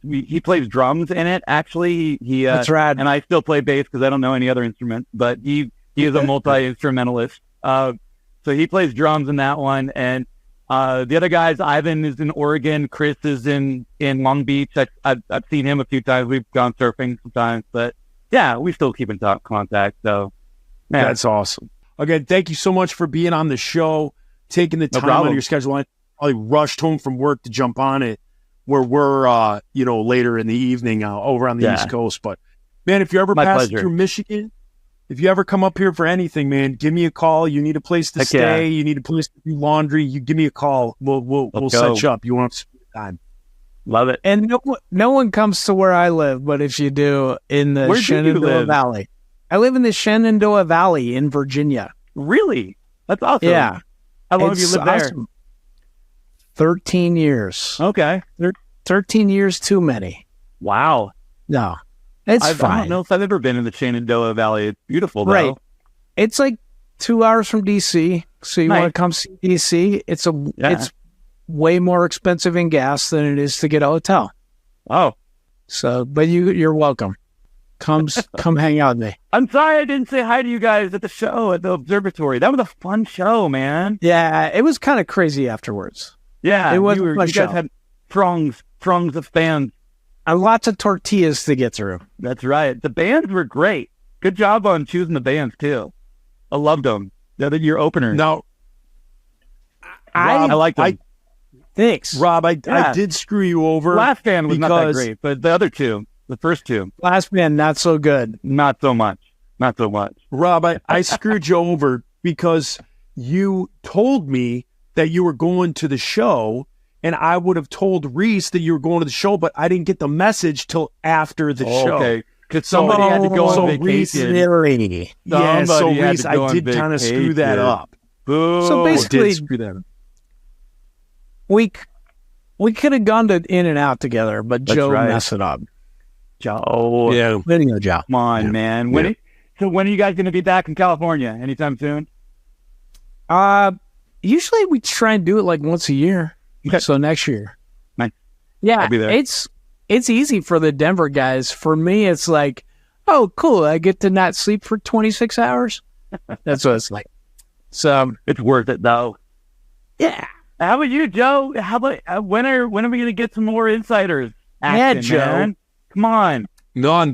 He plays drums in it. Actually, that's rad. And I still play bass because I don't know any other instruments. But he is a multi-instrumentalist. So he plays drums in that one, and the other guys, Ivan is in Oregon, Chris is in Long Beach. I've seen him a few times. We've gone surfing sometimes, but yeah, we still keep in contact. So, man, that's awesome. Again, thank you so much for being on the show, taking the time out of your schedule. I probably rushed home from work to jump on it, where we're later in the evening over on the East Coast. But man, if you ever pass through Michigan, if you ever come up here for anything, man, give me a call. You need a place to stay. You need a place to do laundry. You give me a call. We'll set you up. You won't spend time. Love it. And no one comes to where I live, but if you do, in the Shenandoah Valley. I live in the Shenandoah Valley in Virginia. Really? That's awesome. Yeah. How long have you lived there? 13 years. Okay. 13 years too many. Wow. No. It's fine. I don't know if I've ever been in the Shenandoah Valley. It's beautiful, though. Right. It's like 2 hours from D.C., so you want to come see D.C., it's way more expensive in gas than it is to get a hotel. Oh. So, but you're welcome. Come hang out with me. I'm sorry I didn't say hi to you guys at the show at the observatory. That was a fun show, man. Yeah, it was kind of crazy afterwards. Yeah, it was. You guys had throngs of fans. And lots of tortillas to get through. That's right. The bands were great. Good job on choosing the bands too. I loved them. They're your openers. No, I like them. Thanks, Rob. I did screw you over. Last band was not that great, but the other two, the first two, last band not so good. Not so much. Rob, I screwed you over because you told me that you were going to the show, and I would have told Reese that you were going to the show, but I didn't get the message till after the show. Okay. Because somebody had to go on vacation. Yeah, so Reese, I did kind of screw that up. Boo. So basically, screw that up. we could have gone to In and Out together, but Joe messed it up. Joe. Yeah. Video Joe. Come on, man. So when are you guys going to be back in California? Anytime soon? Usually we try and do it like once a year. Okay. So next year. Nice. Yeah. I'll be there. It's easy for the Denver guys. For me, it's like, oh, cool. I get to not sleep for 26 hours. That's what it's like. So it's worth it, though. Yeah. How about you, Joe? How about when are we going to get some more insiders? Action, Joe. Man? Come on. No,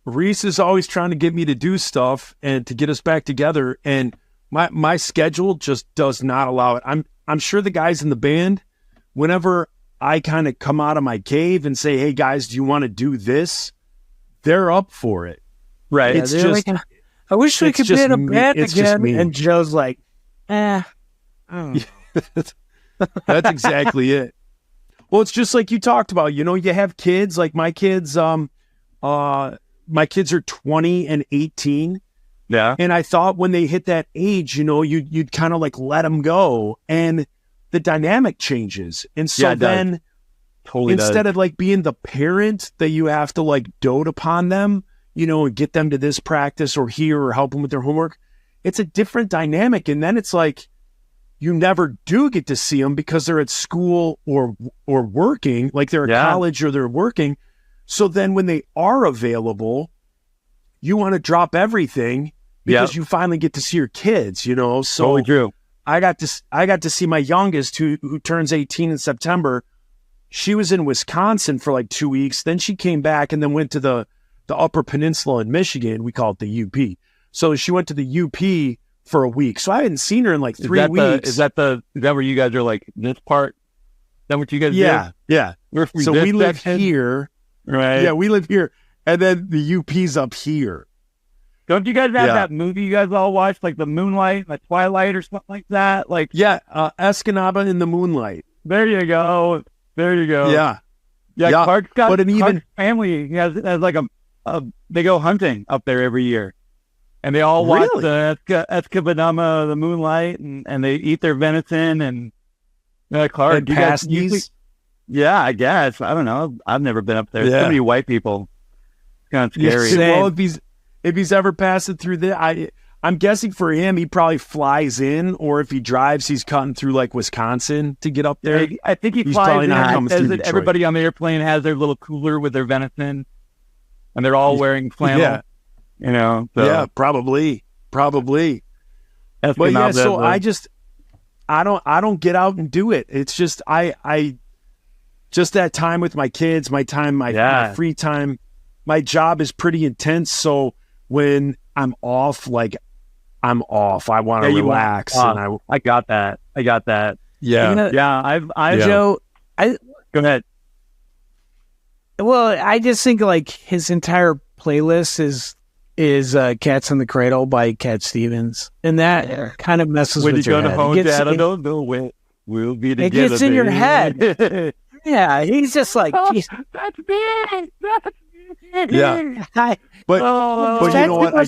Reese is always trying to get me to do stuff and to get us back together, and my schedule just does not allow it. I'm sure the guys in the band, whenever I kind of come out of my cave and say, "Hey guys, do you want to do this?" They're up for it. Right. It's just. Like, I wish we could be in a band again. And Joe's like, I don't know. That's exactly it. Well, it's just like you talked about. You have kids. Like my kids. My kids are 20 and 18. Yeah. And I thought when they hit that age, you'd kind of like let them go, and the dynamic changes. And so then totally instead does. of like being the parent that you have to like dote upon them, and get them to this practice or here or help them with their homework, it's a different dynamic. And then it's like you never do get to see them because they're at school or working, like they're at college or they're working. So then when they are available, you want to drop everything because you finally get to see your kids, So totally true. I got to see my youngest who turns 18 in September. She was in Wisconsin for like 2 weeks. Then she came back and then went to the Upper Peninsula in Michigan. We call it the UP. So she went to the UP for a week. So I hadn't seen her in like 3 weeks. Is that where you guys are like this part? Is that what you guys do? Yeah. So we live here. Right. Yeah, we live here. And then the UP's up here. Don't you guys have that movie you guys all watched, like the Moonlight, the Twilight or something like that? Like Escanaba in the Moonlight. There you go. Yeah. Clark's got Clark's family has like they go hunting up there every year. And they all watch the Escanaba, the Moonlight, and they eat their venison and Clark and pasties. Yeah, I guess. I don't know. I've never been up there. So many white people. It's kind of scary. Well, if he's ever passing through there, I'm guessing for him, he probably flies in, or if he drives, he's cutting through like Wisconsin to get up there. I think he's flies in. Everybody on the airplane has their little cooler with their venison, and they're all wearing flannel. So. Yeah, probably. But yeah, so I don't get out and do it. It's just just that time with my kids, my free time. My job is pretty intense, so when I'm off, I'm off. I want to relax, and I got that. Yeah, Joe, go ahead. Well, I just think like his entire playlist is Cats in the Cradle by Cat Stevens, and that kind of messes with your head. When you go to home, Dad, I don't know when we'll be together. It gets in your head. Yeah, he's just like, that's me. Yeah, but you know what? I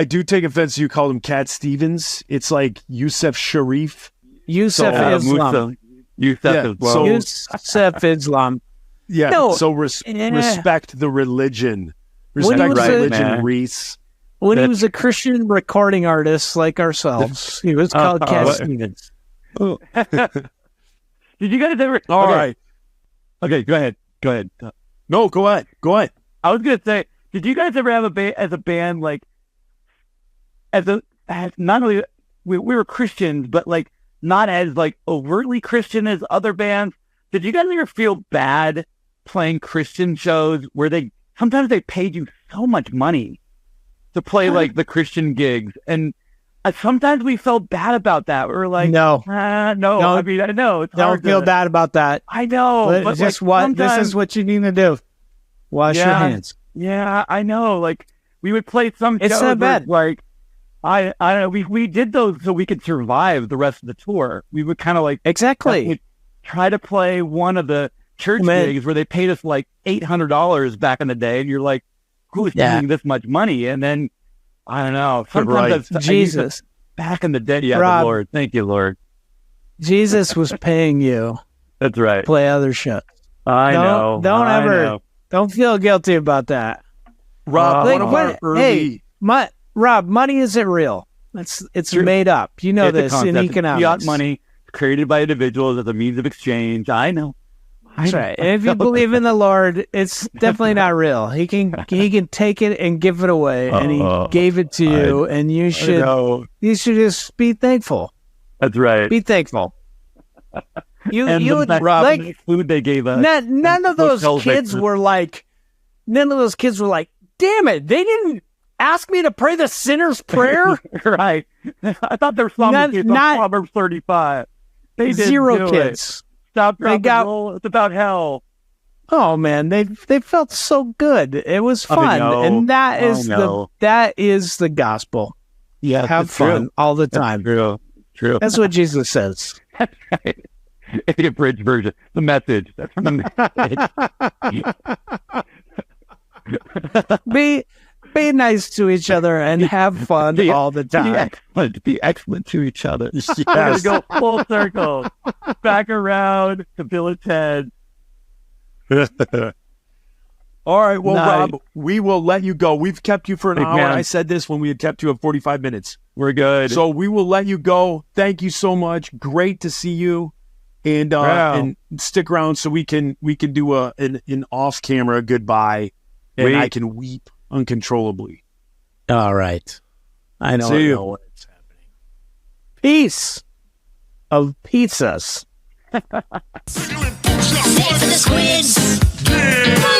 do take offense. You called him Cat Stevens. It's like Yusuf Sharif. Yusuf Islam. Yusuf Islam. Yeah. No, so respect the religion. Respect the religion, Reese. When he was a Christian recording artist like ourselves, he was called Cat Stevens. Did you guys ever? All right. Okay, go ahead. No, go ahead. I was gonna say, did you guys ever have a band like not only we were Christians, but like not as like overtly Christian as other bands? Did you guys ever feel bad playing Christian shows where sometimes they paid you so much money to play like the Christian gigs, and sometimes we felt bad about that. We were like, no. I mean, I know it's don't feel bad about that. I know, but just this is what you need to do. Wash your hands. Yeah, I know. Like we would play some it's shows not bad. Like I don't know. We did those so we could survive the rest of the tour. We would kind of like exactly try to play one of the church gigs where they paid us like $800 back in the day, and you're like, who's paying this much money? And then I don't know. Sometimes Jesus. Back in the day, Rob, the Lord. Thank you, Lord. Jesus was paying you. That's right. Play other shit. I know. Don't feel guilty about that. Rob, Rob, money isn't real. It's made up. You know this in economics. Fiat money created by individuals as a means of exchange. I know. That's right. And if you believe in the Lord, it's definitely not real. He can take it and give it away, and he gave it to you, and you should just be thankful. That's right. Be thankful. You would like food they gave us. None of those kids were like, damn it, they didn't ask me to pray the sinner's prayer. Right. I thought there was some kids on Proverbs 35. They didn't zero kids. Stop, drop, and roll. It's about hell. Oh man, they felt so good. It was fun, and that is the gospel. Yeah, have fun all the time. That's true. That's what Jesus says. That's right. The abridged version, the message. That's from the message. Be nice to each other and have fun all the time. Be excellent to each other. Yes. We're gonna go full circle, back around to Bill and Ted. All right, well, Rob, we will let you go. We've kept you for an hour. Man. I said this when we had kept you at 45 minutes. We're good. So we will let you go. Thank you so much. Great to see you, and stick around so we can do an off camera goodbye, and I can weep uncontrollably. All right. I know what's happening. Peace of pizzas. Save for the squids. Yeah.